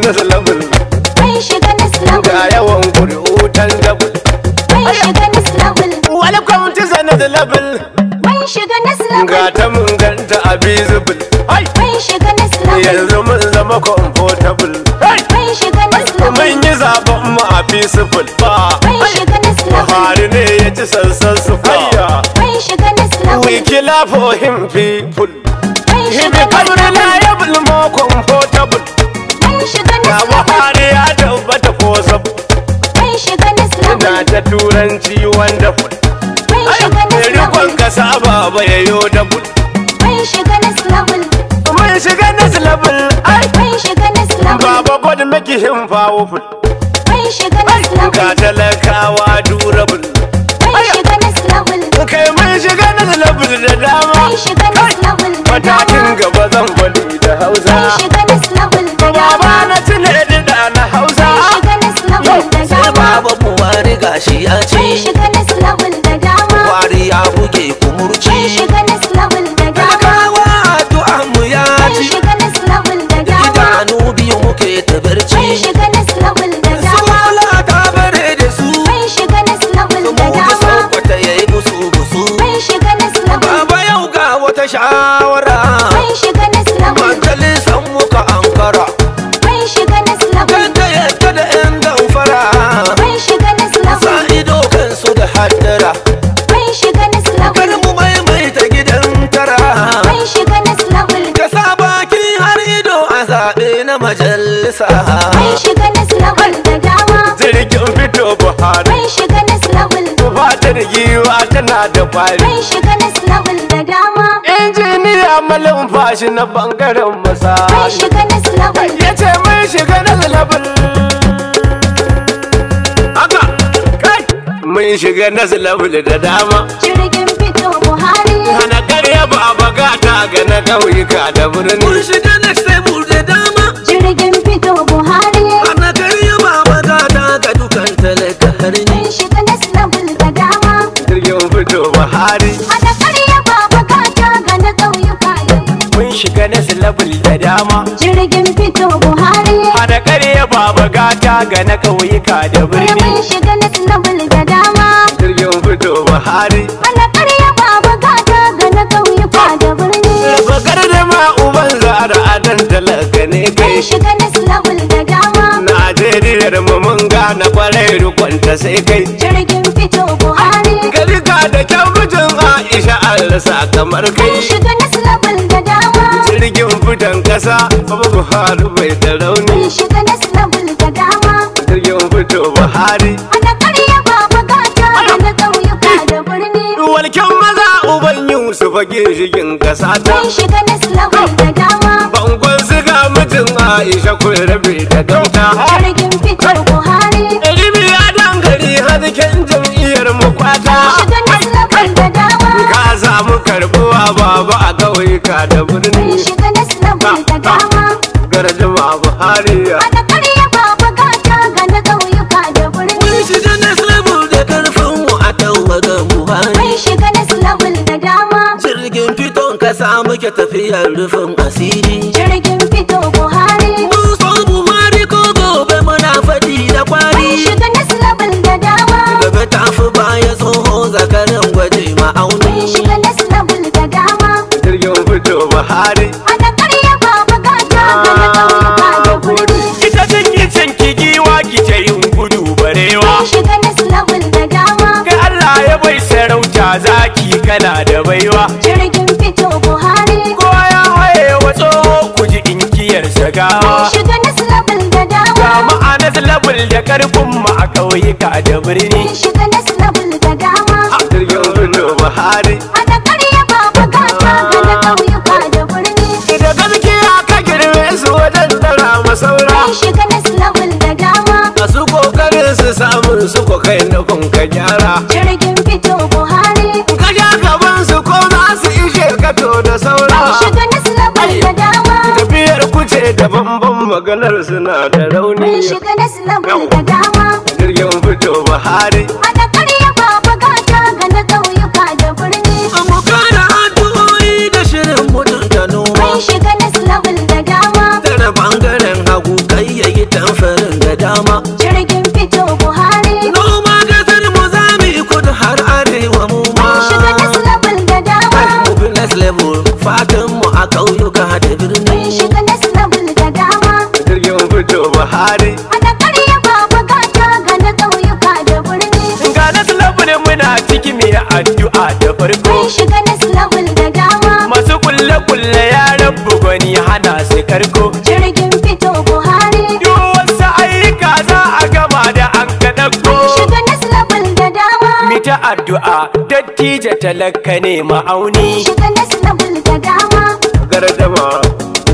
next level. Mun shiga next level. Ga yawan kuri'u tan double. Mun shiga next level. Welcome to the next level. Mun shiga next level. Ga ta mun ganta a visible. Mun shiga next level. Yanzu mun zama comfortable. Mun shiga next level. Mun yi zaben mu a peaceful. Mun shiga next level. Buhari ne ya ci sansan su faya. Mun shiga next level. We kill for him people. Mun He shiga become next level. reliable, more comfortable. Mun shiga Ga next level. Buhari ya tabbata ko sabu. Mun shiga next level. Na ta turanci wonderful. Mun shiga next Rikon level. kasa baba ya yo double. Mun shiga next level. Mun shiga next level. Mun shiga next level. Baba God make him powerful. Mun shiga next level. Ga talakawa durable. Mun shiga next level. Kai mun shiga next level da dama. Mun shiga next level. Matakin gaba zan faɗi da Hausa. Mun shiga next level. Baba na tuna da na Hausa. Mun shiga next level da sai dama. baba Buhari gashi ya Mun ce shiga next level da dama. Buhari ya buge Mun kumurci shiga next level da dama. talakawa addu'an mu ya Mun ci shiga next level da dama. idanu biyu muke ta Mun barci shiga next level da su dama. wala ta bare da su Mun shiga next level mu da da dama. sauƙata yayi busu busu Mun shiga next level. baba yau ga wata shawara Mun shiga next level. majalisan muka ankara Mun shiga next level. kan ta yadda da yan damfara Mun shiga next level. sa ido kansu da haddara Mun shiga next kar level. mu maimaita gidan tara Mun shiga next level. ka sa baki har ido a zaɓe na majalisa Mun shiga next level da dama. Jirgin fito Buhari. Mun shiga next level. Fatar giwa tana da kwari. Mun shiga next level da dama. Injiniya malin fashi na bangaren Mun misali. shiga next level. Ya ce mun shiga next level. Haka kai mun shiga next level da dama. Jirgin fito Buhari. Hana karya ba bagata ga na ƙauyuka da mun birni. shiga next table da dama Jirgin fito Buhari. ana karya baba gata ga dukan talaka harni Mun shiga next level da dama. Jirgin fito Buhari. Ana karya baba gata ga na ƙauyuka yau. Mun shiga next level da dama. Jirgin fito Buhari. Hana karya ba bagata ga na ƙauyuka da Mun birni. shiga next level da dama. Jirgin fito Buhari. Ana karya baba gata ga na ƙauyuka da birni. Bakar da ma uban zara adan talaka ne kai. Mun shiga next level da dama. Najeriyar mu mun gane kwarai rukunta sai kai. Jirgin fito Buhari. Garika da kyau mijin Aisha Allah sa kamar Mun kai. shiga next level da dama. Jirgin fitan kasa Baba Buhari bai da rauni. Mun shiga next level da dama. Jirgin fito Buhari. Ana karya baba gata ga na ƙauyuka da birni. Walken maza uban Yusuf ginshigin kasa ta. Mun shiga next level da dama. Bangon siga mijin Aisha kun rabe da gauta. Jirgin fito Buhari. Ilimi ya dangare hasken jam'iyyar mu kwata. Mun shiga next level da dama. Ka samu karbuwa baba a ƙauyuka da Mun birni. shiga next level da dama. Garjima Buhari. Ana karya baba gata ga na ƙauyuka da mun birni. shiga next level da karfin mu a tawagan Buhari Mun shiga next level da dama. jirgin fiton kasa muke tafiyar rufin asiri Jirgin fito Buhari. mun so Buhari ko gobe muna faɗi da Mun kwari shiga next level da dama. gaba tafi baya tsoho zakarin gwaje Mun ma'auni shiga next level da dama. Jirgin fito Buhari. Ana karya baba gata ga na ƙauyuka da birni. Ita cinye cinki giwa kice yin gudu barewa. Mun shiga next level da dama. Kai Allah ya bai sarauta zaki kana da baiwa. Jirgin fito Buhari. Kowa ya haye wa tsoho ku ji inkiyar Mun sagawa. shiga next level da dama. Ga ma'anar level da karfin mu a ƙauyuka da birni. Mun shiga next level da dama. Jirgin fito Buhari. Ana karya baba gata ga na ƙauyuka da birni. Da gaskiya ka girme su wajen tara masaura. Mun shiga next level da dama. Masu kokarin su samun su ko kai nufin ka gyara. Jirgin fito Buhari. Ka ja gaban su ko za su ishe ka to da saura. Mun shiga next level da dama. Tafiyar kuce da bambam maganar suna da rauni. Mun shiga next level da dama. Jirgin fito Buhari. Ana karya baba gata ga na ƙauyuka da birni. mu kara addu'o'i da shirin mutunta noma Mun shiga next level da dama. tare bangaren hagu kai yayi mai addu'a da farko. Mun shiga next level da dama. Masu kulle-kulle ya rabu gwani hana su karko. Jirgin fito Buhari. Duk wasu ayyuka za a gama da an kaɗako. Mun shiga next level da dama. Mita addu'a dattija talaka ne ma'auni. Mun shiga next level da dama. Gardama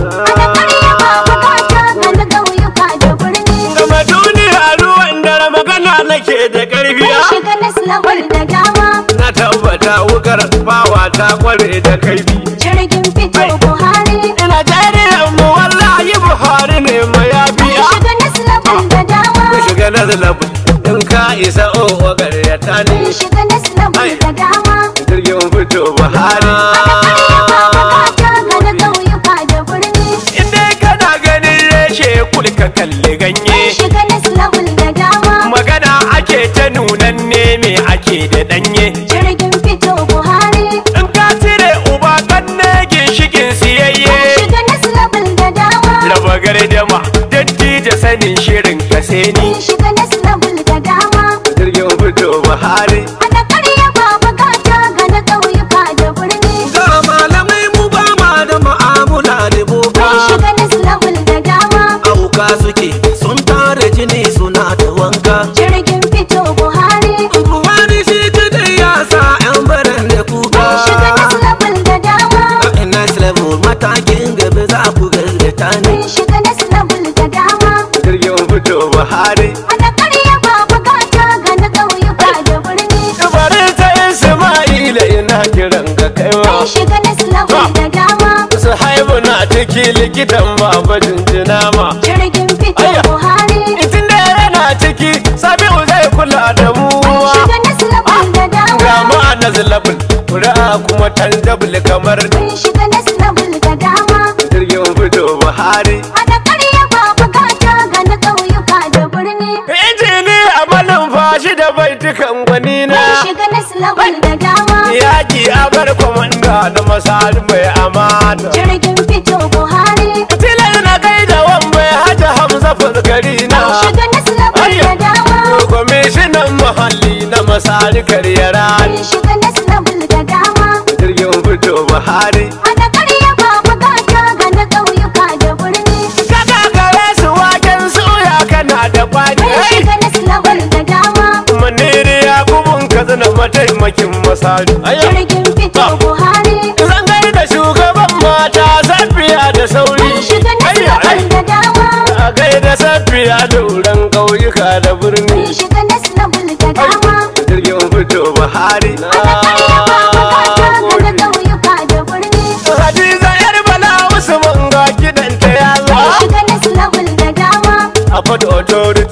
Ana karya ba bukata ga na ƙauyuka da birni. gama duniya ruwan dare magana nake da ƙarfi. Mun shiga next level da dama. Na tabbata wukar bawa ta kware da kaifi. Jirgin fito Buhari. Ina jariyan mu wallahi Buhari ne mayafi. Mun shiga next level da dama. Ku shiga na zalabu in ka isa owa garyata ne. Mun shiga next level da dama. Jirgin fito Buhari. Ana karya ba bukata ga na ƙauyuka da birni. Inda kana ganin reshe kulka kalli ganye. Mun shiga next level da dama. Magana ake ta nunan ne me ake da danye. Jirgin fito Buhari. In ka cire uba kan ne ginshikin siyayye. Mun shiga next level da dama. Raba gardama dattija sanin shirin kase ni. Mun shiga next level da dama. Jirgin fito Buhari. Ana karya ba bukata ga na ƙauyuka da birni. Ga malamai mu ba ma da ma'amula da boka. Mun shiga next level da dama. Auka suke sun tara jini suna ta wanka. Jirgin fito Buhari. Buhari shi kadai ya sa 'yan baran da kuka. Mun shiga next level da dama. A next level matakin gaba za ku gaskata ne. Mun shiga next level da dama. Jirgin fito Buhari. Ana karya ba bukata ga na ƙauyuka da birni. Bari ta Isma'ila ina kiran ga kaiwa. Mun shiga next level da dama. Su haibu na ciki likitan baba jinjina ma. Jirgin fito Ayya. Buhari. Itin da yana ciki Sabi'u zai kula da mu. Mun shiga next level da Ga dama. mu a nazilabul ƙuri'a kuma tandabul kamar Mun shiga next level da dama. jirgin fito Buhari. Ana karya ba bukata ga na ƙauyuka da birni. Injini a malumfashi da baitukan gwanina. Mun shiga next level da dama. Yaki a bar kwamanda da masari mai amana. Jirgin fito Buhari. Tilar na kai da wambai hajji Hamza fuskari na. Mun shiga next level da dama. Kwamishinan muhalli na masari karyara. Mun shiga next level da dama. Jirgin fito Buhari. Ana karya ba bukata ga na ƙauyuka da birni. Kaka gare su waken suya kana da kwani. Mun shiga next level da dama. Maniri ya kubun katsina mataimakin masari. Jirgin fito Buhari. Zan gai da shugaban mata safiya da sauri. Mun shiga next level da dama. A gai da safiya da wurin ƙauyuka da birni. Mun shiga next level da dama. Jirgin fito Buhari. Ana karya ba bukata ga na ƙauyuka da birni. Hadiza yar bala Usman ga gidanta ya Mun za. shiga next level da dama. A fata authority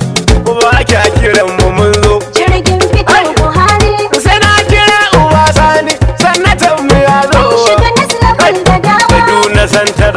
kuma ake kiran mu mun zo. Jirgin fito Buhari. Sai na kira uba sani sannatan mu ya zo. Mun shiga next level da dama. Kaduna santar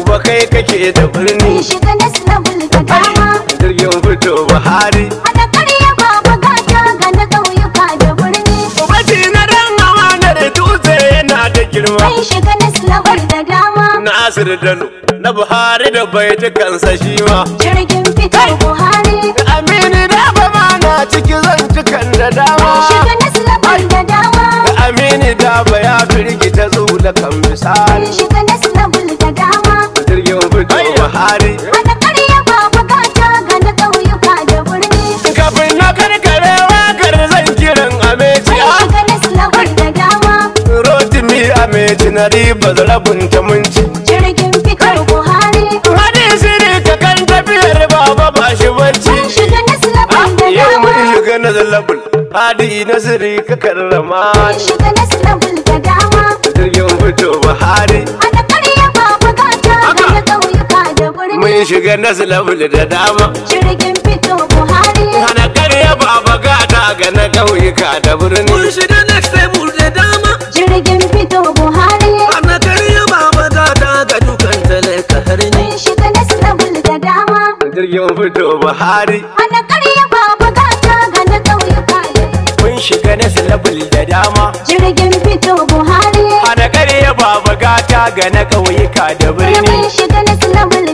uba kai kake da birni. Mun shiga next level da dama. Jirgin fito Buhari. Ana karya ba bukata ga na ƙauyuka da birni. Ubaci na dan amanar dutse yana da girma. Mun shiga next level da dama. Nasir Dano na Buhari da baitukansa shi ma. Jirgin fito Buhari. Aminu da ba ma na ciki zan cikan da dama. Mun shiga next level da dama. Aminu da ba ya firgita zula kan misali. Mun shiga next level da dama. Jirgin fito Buhari. Ana karya ba bukata ga na ƙauyuka da birni. Kafin na karkare wakar zan kiran Ameci. Mun shiga next level da dama. Rotimi Ameci na riba zarabin ta munci. Jirgin fito Buhari. Hadisi ne ka kan tafiyar baba ba shi bacci. Mun shiga next level da Yau dama. mun shiga na zalabul. Hadi nasiri ka karrama Mun ni. shiga next level da dama. Jirgin fito Buhari. Ana karya ba bukata ga na ƙauyuka da birni. Mun shiga na zalabul da dama. Jirgin fito Buhari. Hana karya baba gata ga na ƙauyuka da Mun birni. shiga next level da dama. Jirgin fito Buhari. Ana karya baba gata ga dukan talaka har ni. Mun shiga next level da dama. Jirgin fito Buhari. Ana karya ba bukata ga na ƙauyuka da birni. Mun shiga na zalabul da dama. Jirgin fito Buhari. Hana karya baba gata ga na ƙauyuka da birni. Mun shiga next level